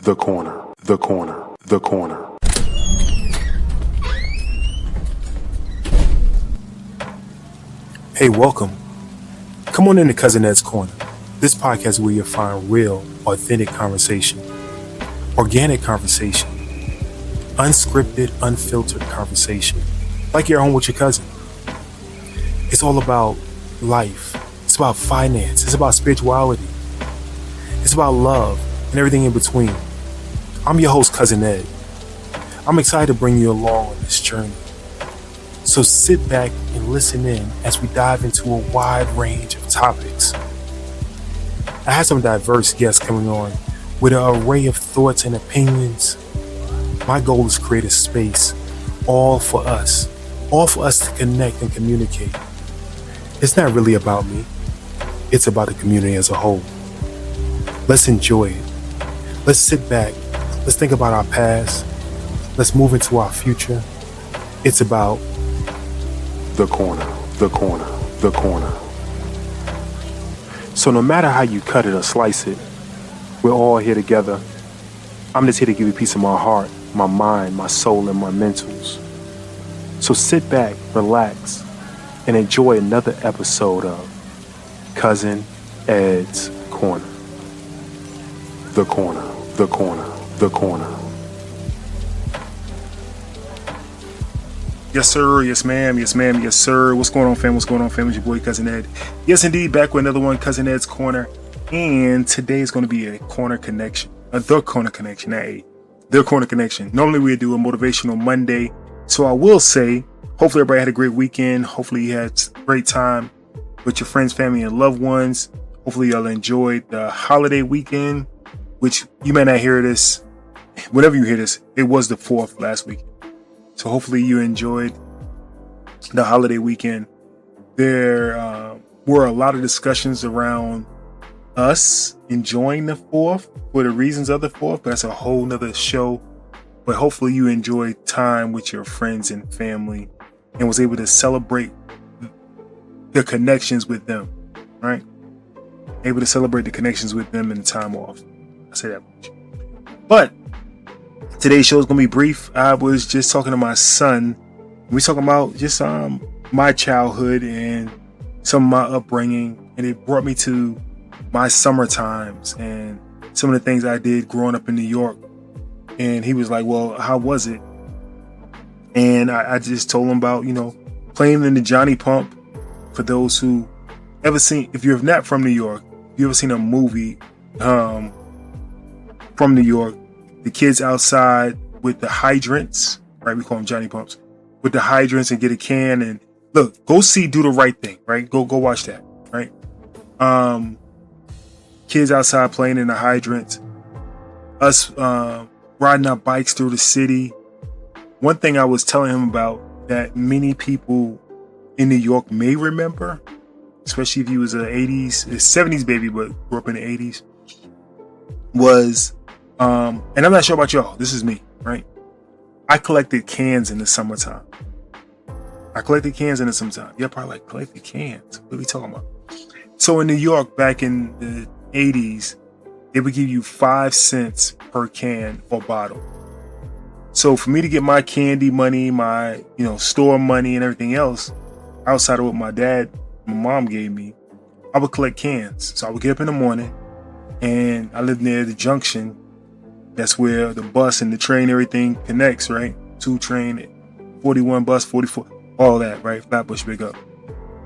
The corner, the corner, the corner. Hey, welcome. Come on into Cousin Ed's Corner. This podcast is where you'll find real, authentic conversation, organic conversation, unscripted, unfiltered conversation, like you're home with your cousin. It's all about life. It's about finance. It's about spirituality. It's about love and everything in between. I'm your host, Cousin Ed. I'm excited to bring you along on this journey. So sit back and listen in as we dive into a wide range of topics. I have some diverse guests coming on with an array of thoughts and opinions. My goal is to create a space all for us to connect and communicate. It's not really about me. It's about the community as a whole. Let's enjoy it. Let's sit back. Let's think about our past. Let's move into our future. It's about the corner, the corner, the corner. So no matter how you cut it or slice it, we're all here together. I'm just here to give you a piece of my heart, my mind, my soul, and my mentals. So sit back, relax, and enjoy another episode of Cousin Ed's Corner. The corner, the corner, the corner. Yes, sir. Yes, ma'am. Yes, ma'am. Yes, sir. What's going on, fam? What's going on, fam? It's your boy, Cousin Ed. Yes, indeed. Back with another one, Cousin Ed's Corner. And today is going to be a corner connection. The corner connection. The corner connection. Normally we do a motivational Monday. So I will say, hopefully everybody had a great weekend. Hopefully you had a great time with your friends, family, and loved ones. Hopefully y'all enjoyed the holiday weekend, which you may not hear this. Whenever you hear this, it was the 4th last week. So hopefully you enjoyed the holiday weekend. There were a lot of discussions around us enjoying the 4th for the reasons of the 4th. But that's a whole nother show. But hopefully you enjoyed time with your friends and family and was able to celebrate the connections with them, right? Able to celebrate the connections with them and the time off. I say that much. But today's show is going to be brief. I was just talking to my son. We're talking about just my childhood and some of my upbringing. And it brought me to my summer times and some of the things I did growing up in New York. And he was like, well, how was it? And I just told him about, playing in the Johnny Pump. For those who ever seen, if you're not from New York, if you ever seen a movie from New York, the kids outside with the hydrants, right? We call them Johnny Pumps, with the hydrants and get a can and look, go see Do the Right Thing, right? Go watch that, right? Kids outside playing in the hydrants, us riding our bikes through the city. One thing I was telling him about that many people in New York may remember, especially if you was a 70s baby, but grew up in the 80s, was and I'm not sure about y'all. This is me, right? I collected cans in the summertime. Y'all probably like, collected cans? What are we talking about? So in New York, back in the 80s, they would give you 5 cents per can or bottle. So for me to get my candy money, my, store money and everything else, outside of what my mom gave me, I would collect cans. So I would get up in the morning and I lived near the Junction. That's where the bus and the train, everything connects, right? 2 train, 41 bus, 44, all that, right? Flatbush, big up.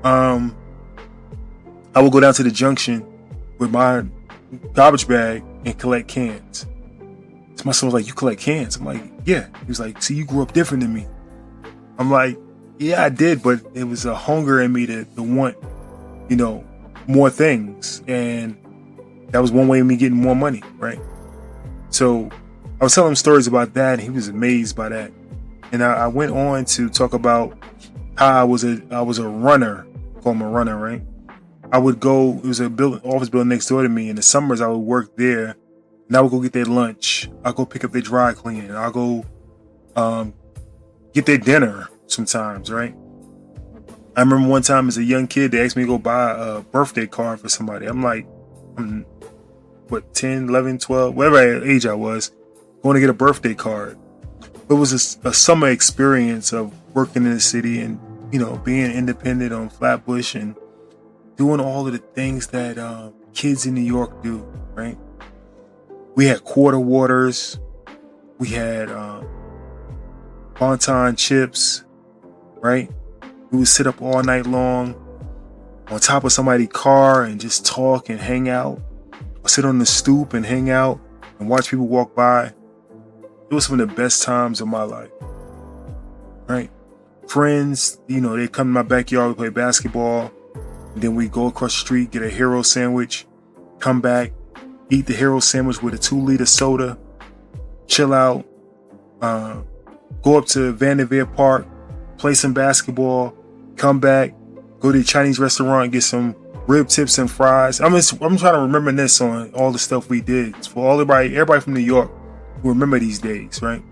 I would go down to the Junction with my garbage bag and collect cans. So my son was like, you collect cans? I'm like, yeah. He was like, see, you grew up different than me. I'm like, yeah, I did, but it was a hunger in me to want, more things. And that was one way of me getting more money, right? So I was telling him stories about that, and he was amazed by that. And I went on to talk about how I was a runner, call him a runner, right? I would go, it was a office building next door to me. In the summers, I would work there, and I would go get their lunch. I'll go pick up their dry cleaning. I'll go get their dinner sometimes, right? I remember one time as a young kid, they asked me to go buy a birthday card for somebody. I'm like, what, 10, 11, 12, whatever age I was, going to get a birthday card. It was a summer experience of working in the city and, being independent on Flatbush and doing all of the things that kids in New York do, right? We had quarter waters. We had Bonton chips, right? We would sit up all night long on top of somebody's car and just talk and hang out. Or sit on the stoop and hang out and watch people walk by. It was some of the best times of my life, right? Friends, they come to my backyard, we play basketball. And then we go across the street, get a hero sandwich, come back, eat the hero sandwich with a 2-liter soda, chill out, go up to Vanderveer Park, play some basketball, come back, go to the Chinese restaurant, get some rib tips and fries. I'm trying to reminisce on all the stuff we did. It's for everybody from New York who remember these days, right?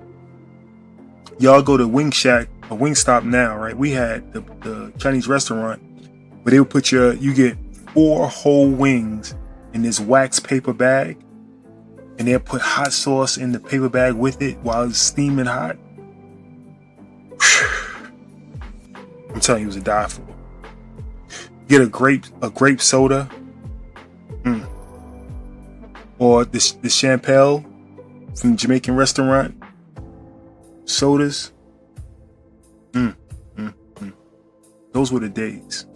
Y'all go to Wing Shack or Wingstop now, right? We had the Chinese restaurant where they would put you get 4 whole wings in this wax paper bag, and they'll put hot sauce in the paper bag with it while it's steaming hot. I'm telling you, it was a die for. Get a grape soda, or the champagne from the Jamaican restaurant. Sodas. Those were the days.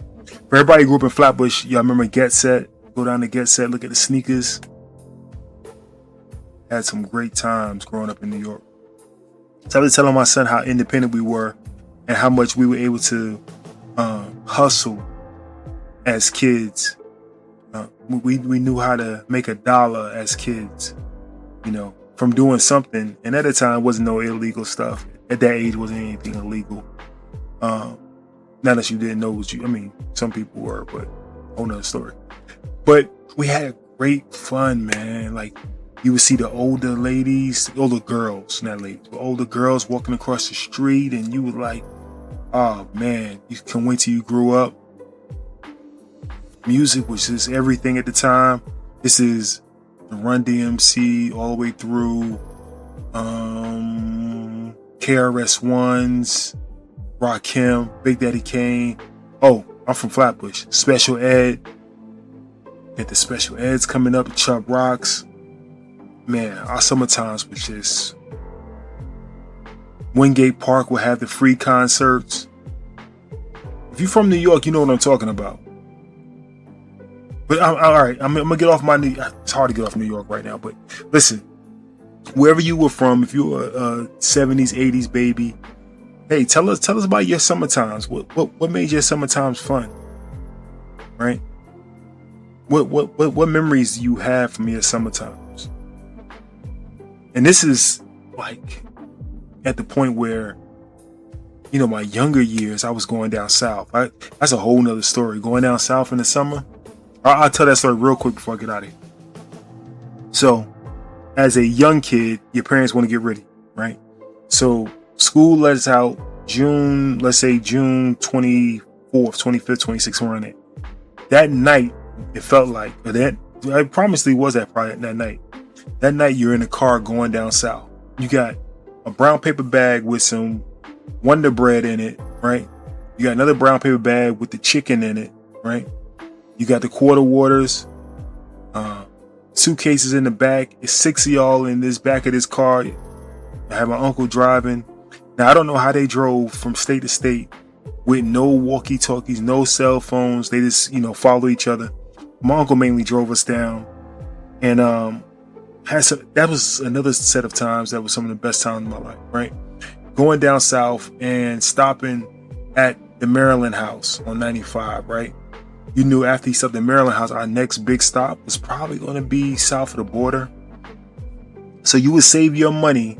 For everybody who grew up in Flatbush, y'all remember Get Set? Go down to Get Set, look at the sneakers. Had some great times growing up in New York. So I was telling my son how independent we were and how much we were able to hustle as kids. We knew how to make $1 as kids, from doing something. And at the time, it wasn't no illegal stuff. At that age, wasn't anything illegal. Not that you didn't know some people were, but whole nother story. But we had great fun, man. Like, you would see the older girls, not ladies, but older girls walking across the street, and you were like, oh man, you couldn't wait till you grew up. Music was just everything at the time. This is the Run DMC all the way through KRS-Ones, Rakim, Big Daddy Kane. Oh, I'm from Flatbush. Special Ed. Get the Special Eds coming up, Chubb Rocks. Man, our summer times was just... Wingate Park will have the free concerts. If you're from New York, you know what I'm talking about. But all right, I'm gonna get off it's hard to get off New York right now, but listen, wherever you were from, if you were a 70s, 80s baby, hey, tell us about your summer times. What made your summer times fun? Right? What memories do you have from your summer times? And this is like at the point where, my younger years, I was going down south. That's a whole nother story. Going down south in the summer. I'll tell that story real quick before I get out of here. So, as a young kid, your parents want to get ready, right? So, school let us out June 24th, 25th, 26th, around it. That night, it felt like, I promise it was that night. That night, you're in a car going down south. You got a brown paper bag with some Wonder Bread in it, right? You got another brown paper bag with the chicken in it, right? You got the quarter waters, suitcases in the back. It's 6 of y'all in this back of this car. I have my uncle driving. Now, I don't know how they drove from state to state with no walkie-talkies, no cell phones. They just, follow each other. My uncle mainly drove us down. And that was another set of times that was some of the best times of my life, right? Going down south and stopping at the Maryland House on 95, right? You knew after you stopped at the Maryland House, our next big stop was probably going to be south of the border. So you would save your money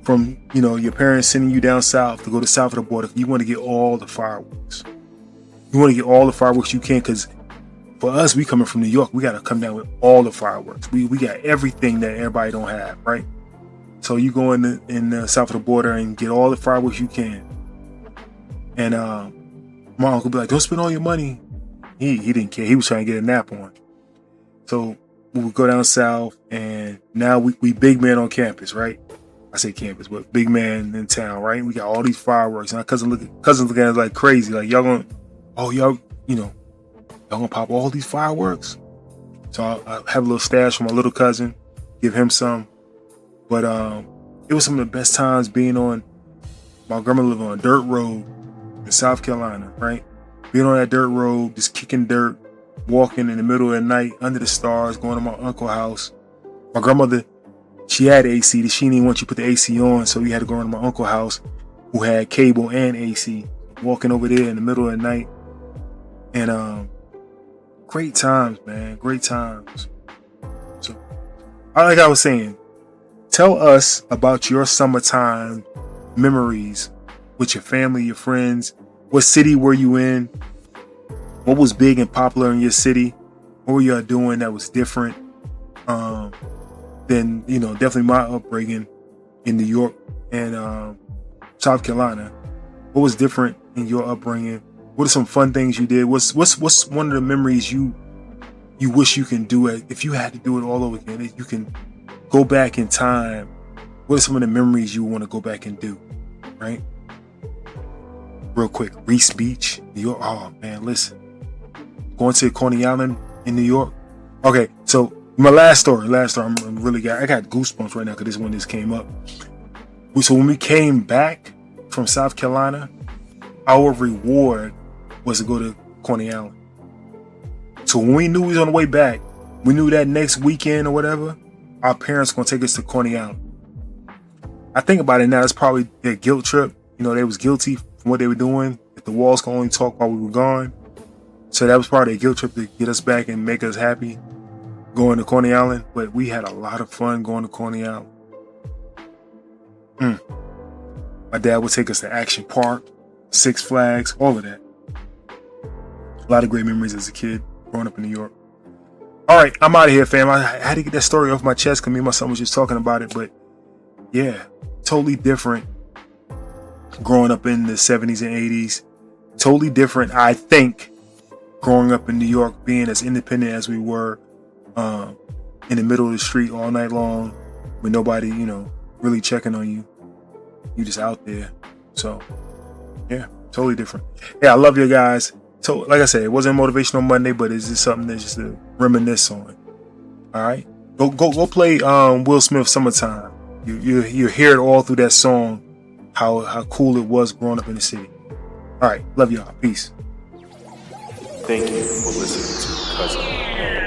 from, your parents sending you down south to go to south of the border. You want to get all the fireworks. You want to get all the fireworks you can, because for us, we coming from New York, we got to come down with all the fireworks. We got everything that everybody don't have, right? So you go in south of the border and get all the fireworks you can. And my uncle be like, don't spend all your money. He didn't care. He was trying to get a nap on. So we would go down south, and now we big man on campus, right? I say campus, but big man in town, right? We got all these fireworks, and our cousins looking at us like crazy, like y'all gonna pop all these fireworks. So I have a little stash for my little cousin, give him some. But it was some of the best times being on. My grandma lived on a dirt road in South Carolina, right? Being on that dirt road, just kicking dirt, walking in the middle of the night under the stars, going to my uncle's house. My grandmother, she had AC. She didn't even want you to put the AC on, so we had to go around to my uncle's house, who had cable and AC. Walking over there in the middle of the night, and great times, man, great times. So, like I was saying, tell us about your summertime memories with your family, your friends. What city were you in? What was big and popular in your city? What were y'all doing that was different than, definitely my upbringing in New York and South Carolina? What was different in your upbringing? What are some fun things you did? What's one of the memories you wish you can do it if you had to do it all over again? If you can go back in time, what are some of the memories you want to go back and do? Right? Real quick, Reese Beach, New York. Oh man, listen. Going to Coney Island in New York. Okay, so my last story. I got goosebumps right now because this one just came up. So when we came back from South Carolina, our reward was to go to Coney Island. So when we knew we was on the way back, we knew that next weekend or whatever, our parents were gonna take us to Coney Island. I think about it now, it's probably their guilt trip. They was guilty from what they were doing. If the walls could only talk while we were gone. So that was part of their guilt trip to get us back and make us happy going to Coney Island. But we had a lot of fun going to Coney Island. My dad would take us to Action Park, Six Flags, all of that. A lot of great memories as a kid growing up in New York. All right, I'm out of here, fam. I had to get that story off my chest because me and my son was just talking about it. But yeah, totally different growing up in the 70s and 80s. Totally different, I think, growing up in New York, being as independent as we were, in the middle of the street all night long with nobody, really checking on you. You just out there. So yeah, totally different. Yeah, I love you guys. So like I said, it wasn't Motivational Monday, but it's just something that's just to reminisce on. All right, go play Will Smith Summertime. You hear it all through that song, how cool it was growing up in the city. All right, love y'all. Peace. Thank you for listening to Cousin.